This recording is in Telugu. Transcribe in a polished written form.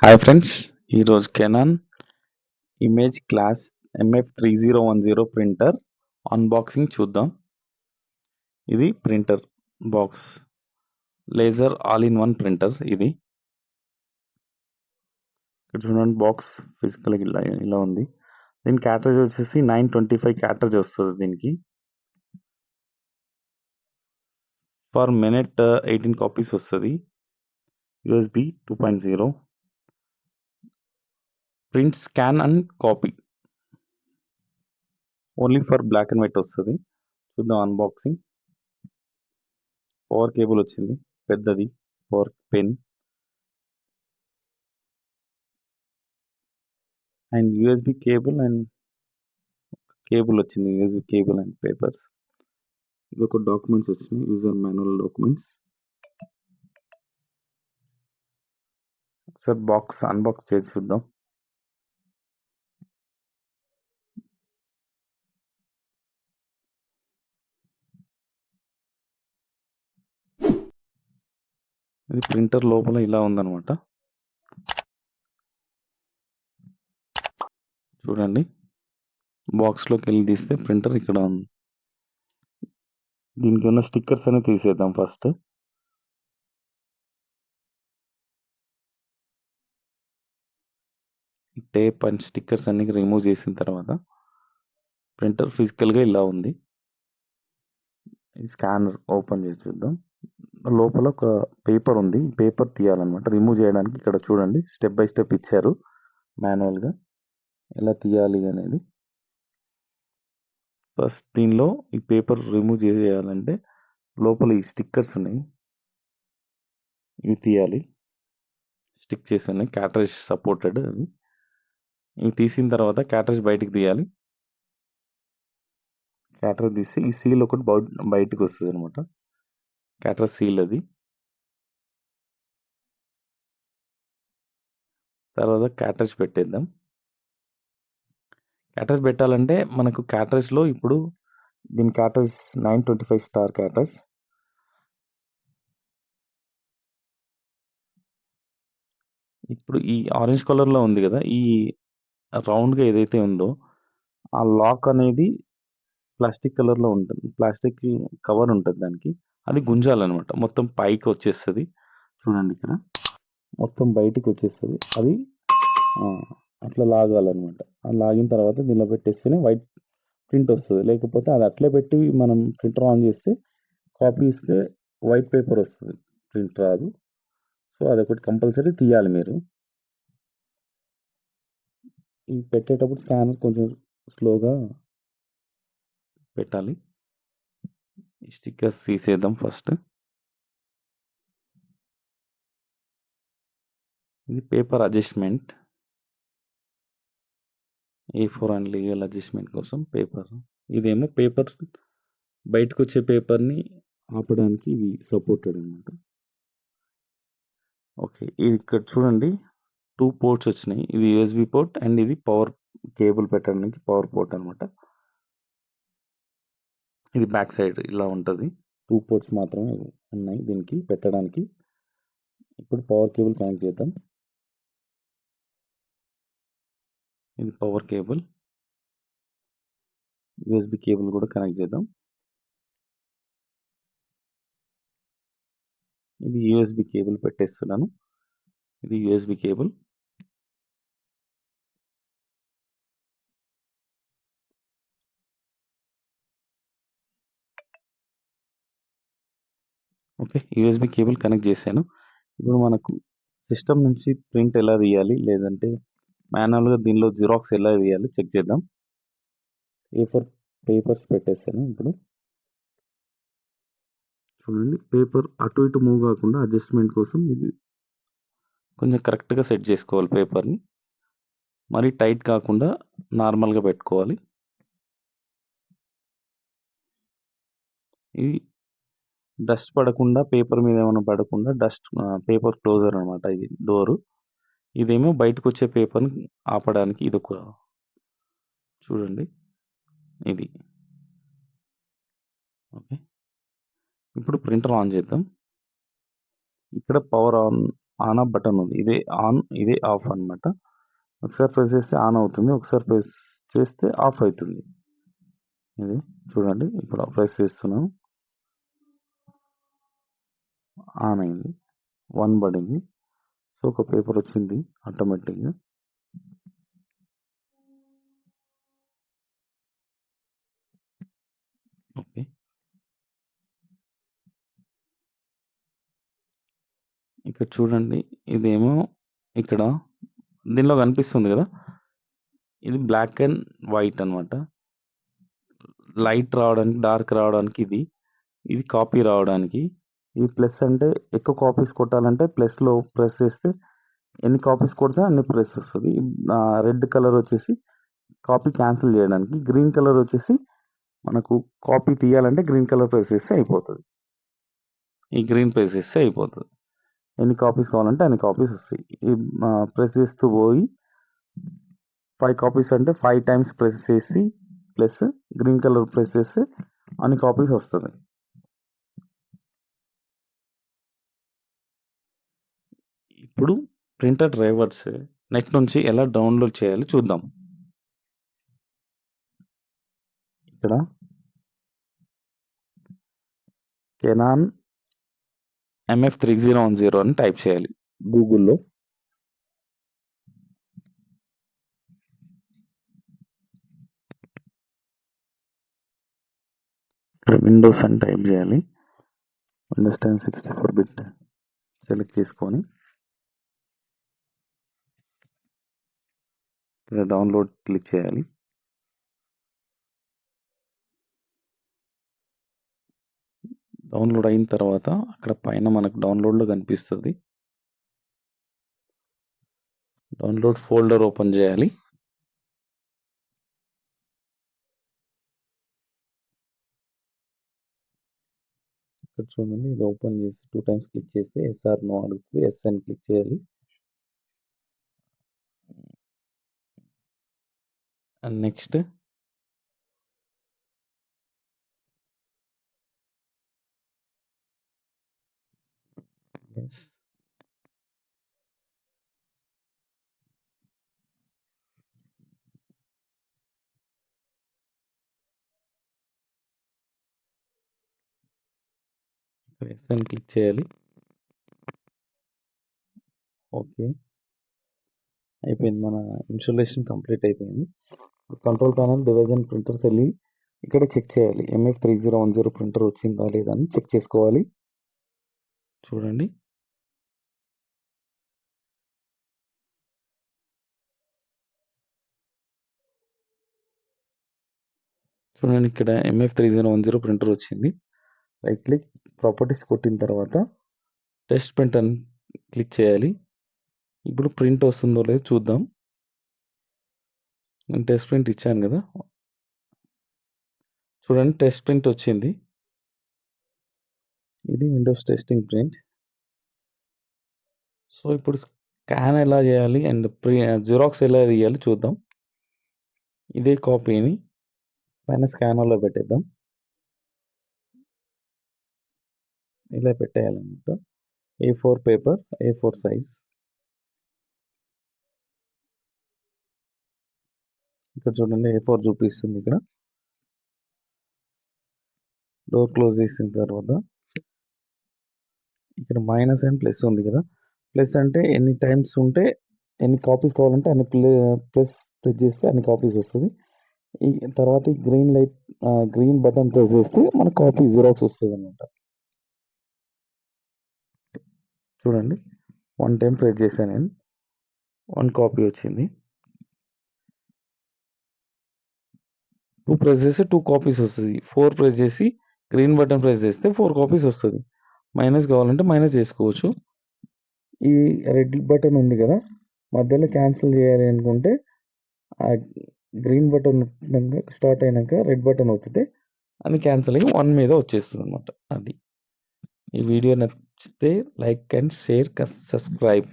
హాయ్ ఫ్రెండ్స్, ఈరోజు Canon image class MF3010 printer unboxing చూద్దాం. ఇది printer box, laser all in one printer. ఇది ఇక్కడ చూడండి, బాక్స్ ఫిజికల్ ఇలా ఉంది. దీని క్యాటరేజ్ వచ్చేసి 925 క్యాటరేజ్ వస్తుంది. దీనికి పర్ మినిట్ 18 కాపీస్ వస్తుంది. USB 2.0 print, scan and copy. Only for black and white వస్తుంది. చూద్దాం అన్బాక్సింగ్. పవర్ కేబుల్ వచ్చింది పెద్దది, power pen and USB cable వచ్చింది. USB cable and papers. ఇదొక డాక్యుమెంట్స్ వచ్చినాయి, యూజర్ మాన్యువల్ డాక్యుమెంట్స్. ఒకసారి బాక్స్ అన్బాక్స్ చేసి చూద్దాం. ఇది ప్రింటర్ లోపల ఇలా ఉందన్నమాట. చూడండి, బాక్స్లోకి వెళ్ళి తీస్తే ప్రింటర్ ఇక్కడ ఉంది. దీనికి ఉన్న స్టిక్కర్స్ అన్ని తీసేద్దాం ఫస్ట్. టేప్ అండ్ స్టిక్కర్స్ అన్ని రిమూవ్ చేసిన తర్వాత ప్రింటర్ ఫిజికల్గా ఇలా ఉంది. స్కానర్ ఓపెన్ చేసి చూద్దాం. లోపల ఒక పేపర్ ఉంది. పేపర్ తీయాలన్నమాట. రిమూవ్ చేయడానికి ఇక్కడ చూడండి, స్టెప్ బై స్టెప్ ఇచ్చారు మాన్యువల్గా ఎలా తీయాలి అనేది. ఫస్ట్ దీనిలో ఈ పేపర్ రిమూవ్ చేయాలంటే లోపల ఈ స్టిక్కర్స్ ఉన్నాయి, ఇవి తీయాలి. స్టిక్ చేసి ఉన్నాయి, క్యాటరేజ్ సపోర్టెడ్. ఇవి తీసిన తర్వాత క్యాటరేజ్ బయటికి తీయాలి. క్యాటరేజ్ తీస్తే ఈ సీల్ ఒకటి బయటకు వస్తుంది అనమాట. క్యాటరేజ్ సీల్ అది. తర్వాత క్యాటరేజ్ పెట్టేద్దాం. క్యాటరేజ్ పెట్టాలంటే మనకు క్యాటరేజ్లో ఇప్పుడు దీని క్యాటరేజ్ 925 స్టార్ క్యాటరేజ్. ఇప్పుడు ఈ ఆరెంజ్ కలర్లో ఉంది కదా, ఈ రౌండ్గా ఏదైతే ఉందో ఆ లాక్ అనేది ప్లాస్టిక్ కలర్లో ఉంటుంది. ప్లాస్టిక్ కవర్ ఉంటుంది దానికి. అది గుంజాలన్నమాట. మొత్తం పైకి వచ్చేస్తుంది. చూడండి, ఇక్కడ మొత్తం బయటికి వచ్చేస్తుంది. అది అట్లా లాగాలన్నమాట. అది లాగిన తర్వాత దీనిలో పెట్టేస్తేనే వైట్ ప్రింట్ వస్తుంది. లేకపోతే అది అట్లే పెట్టి మనం ప్రింటర్ ఆన్ చేస్తే కాపీ ఇస్తే వైట్ పేపర్ వస్తుంది, ప్రింట్ రాదు. సో అదొకటి కంపల్సరీ తీయాలి మీరు. ఈ పెట్టేటప్పుడు స్కానర్ కొంచెం స్లోగా పెట్టాలి. స్టిక్కర్స్ తీసేద్దాం ఫస్ట్. ఇది paper adjustment, A4 and legal adjustment కోసం పేపర్. ఇదేమో పేపర్ బయటకు వచ్చే పేపర్ని ఆపడానికి ఇవి సపోర్టెడ్ అనమాట. ఓకే, ఇది ఇక్కడ చూడండి, 2 పోర్ట్స్ వచ్చినాయి. ఇది USB పోర్ట్ అండ్ ఇది పవర్ కేబుల్ పెట్టడానికి పవర్ పోర్ట్ అనమాట. ఇది బ్యాక్ సైడ్ ఇలా ఉంటుంది. 2 పోర్ట్స్ మాత్రమే ఉన్నాయి దీనికి పెట్టడానికి. ఇప్పుడు పవర్ కేబుల్ కనెక్ట్ చేద్దాం. ఇది పవర్ కేబుల్. USB కేబుల్ కూడా కనెక్ట్ చేద్దాం. ఇది USB కేబుల్ పెట్టేస్తున్నాను. ఇది USB cable. Okay, USB cable connect చేశాను. ఇప్పుడు మనకు సిస్టమ్ నుంచి ప్రింట్ ఎలా తీయాలి, లేదంటే మాన్యువల్గా దీనిలో జిరాక్స్ ఎలా తీయాలి చెక్ చేద్దాం. A4 పేపర్స్ పెట్టేస్తాను. ఇప్పుడు చూడండి, పేపర్ అటు ఇటు మూవ్ కాకుండా అడ్జస్ట్మెంట్ కోసం ఇది కొంచెం కరెక్ట్గా సెట్ చేసుకోవాలి. పేపర్ని మరీ టైట్ కాకుండా నార్మల్గా పెట్టుకోవాలి. ఇది డస్ట్ పడకుండా, పేపర్ మీద ఏమైనా పడకుండా డస్ట్, పేపర్ క్లోజర్ అనమాట. ఇది డోరు. ఇదేమో బయటకు వచ్చే పేపర్ని ఆపడానికి ఇది ఒక చూడండి, ఇది. ఓకే, ఇప్పుడు ప్రింటర్ ఆన్ చేద్దాం. ఇక్కడ power on on off button ఉంది. ఇదే ఆన్, ఇదే ఆఫ్ అన్నమాట. ఒకసారి ప్రెస్ చేస్తే ఆన్ అవుతుంది. ఒకసారి ప్రెస్ చేస్తే ఆఫ్ అవుతుంది. ఇది చూడండి, ఇప్పుడు ప్రెస్ చేస్తున్నాను, ఆన్ అయింది, 1 పడింది. సో ఒక పేపర్ వచ్చింది ఆటోమేటిక్గా. ఓకే, ఇక్కడ చూడండి, ఇదేమో ఇక్కడ దీనిలో కనిపిస్తుంది కదా, ఇది బ్లాక్ అండ్ వైట్ అన్నమాట. లైట్ రావడానికి, డార్క్ రావడానికి ఇది, ఇది కాపీ రావడానికి. ఇది ప్లస్ అంటే ఎక్కువ కాపీస్ కొట్టాలంటే ప్లస్లో ప్రెస్ చేస్తే ఎన్ని కాపీస్ కొడితే అన్ని ప్రెస్ వస్తుంది. రెడ్ కలర్ వచ్చేసి కాపీ క్యాన్సిల్ చేయడానికి, గ్రీన్ కలర్ వచ్చేసి మనకు కాపీ తీయాలంటే గ్రీన్ కలర్ ప్రెస్ చేస్తే అయిపోతుంది. ఈ గ్రీన్ ప్రెస్ చేస్తే అయిపోతుంది. ఎన్ని కాపీస్ కావాలంటే అన్ని కాపీస్ వస్తాయి. ఈ ప్రెస్ చేస్తూ పోయి 5 కాపీస్ అంటే 5 టైమ్స్ ప్రెస్ చేసి ప్లస్ గ్రీన్ కలర్ ప్రెస్ చేస్తే అన్ని కాపీస్ వస్తుంది. ఇప్పుడు ప్రింటర్ డ్రైవర్స్ నెట్ నుంచి ఎలా డౌన్లోడ్ చేయాలో చూద్దాం. ఇక్కడ కెనాన్ MF3010 అని టైప్ చేయాలి గూగుల్లో. ఇక్కడ విండోస్ అని టైప్ చేయాలి. విండోస్ 10 64 బిట్ సెలెక్ట్ చేసుకొని ఇక్కడ డౌన్లోడ్ క్లిక్ చేయాలి. డౌన్లోడ్ అయిన తర్వాత అక్కడ పైన మనకు డౌన్లోడ్లో కనిపిస్తుంది. డౌన్లోడ్ ఫోల్డర్ ఓపెన్ చేయాలి. ఇక్కడ చూడండి, ఇది ఓపెన్ చేసి 2 టైమ్స్ క్లిక్ చేస్తే ఎస్ఆర్ నో అడుగుతుంది. ఎస్ అని క్లిక్ చేయాలి. And next yes. ఇక్కడ ఎస్ అని క్లిక్ చేయాలి. ఓకే, అయిపోయింది. మన ఇన్స్టాలేషన్ కంప్లీట్ అయిపోయింది. కంట్రోల్ ప్యానల్ డివైజన్ ప్రింటర్స్ వెళ్ళి ఇక్కడ చెక్ చేయాలి. MF3010 ప్రింటర్ వచ్చిందా లేదా అని చెక్ చేసుకోవాలి. చూడండి, చూడండి ఇక్కడ MF3010 ప్రింటర్ వచ్చింది. రైట్ క్లిక్, ప్రాపర్టీస్ కొట్టిన తర్వాత టెస్ట్ ప్రింట్ అని క్లిక్ చేయాలి. ఇప్పుడు ప్రింట్ వస్తుందో లేదో చూద్దాం. నేను టెస్ట్ ప్రింట్ ఇచ్చాను కదా, చూడండి టెస్ట్ ప్రింట్ వచ్చింది. ఇది విండోస్ టెస్టింగ్ ప్రింట్. సో ఇప్పుడు స్కాన్ ఎలా చేయాలి అండ్ జిరాక్స్ ఎలా తీయాలి చూద్దాం. ఇదే కాపీని పైన స్కానర్లో పెట్టేద్దాం. ఇలా పెట్టేయాలన్నమాట. A4 paper, A4 size. ఇక్కడ చూడండి A4 చూపిస్తుంది. ఇక్కడ డోర్ క్లోజ్ చేసిన తర్వాత ఇక్కడ మైనస్ అండ్ ప్లస్ ఉంది కదా. ప్లస్ అంటే ఎన్ని టైమ్స్ ఉంటే ఎన్ని కాపీస్ కావాలంటే అన్ని ప్లస్ ప్రెస్ చేస్తే అన్ని కాపీస్ వస్తుంది. ఈ తర్వాత ఈ గ్రీన్ బటన్ ప్రెస్ చేస్తే మన కాపీ జిరాక్స్ వస్తుంది అనమాట. చూడండి, 1 టైం ప్రెస్ చేశాను నేను, 1 కాపీ వచ్చింది. 2 ప్రెస్ చేస్తే 2 కాపీస్ వస్తుంది. 4 ప్రెస్ చేసి గ్రీన్ బటన్ ప్రెస్ చేస్తే 4 కాపీస్ వస్తుంది. మైనస్ కావాలంటే మైనస్ చేసుకోవచ్చు. ఈ రెడ్ బటన్ ఉంది కదా, మధ్యలో క్యాన్సిల్ చేయాలి అనుకుంటే ఆ గ్రీన్ బటన్ స్టార్ట్ అయినాక రెడ్ బటన్ అవుతుంది, అది క్యాన్సిల్ అయ్యి 1 మీద వచ్చేస్తుంది అనమాట. అది ఈ వీడియో నచ్చితే లైక్ అండ్ షేర్, సబ్స్క్రైబ్.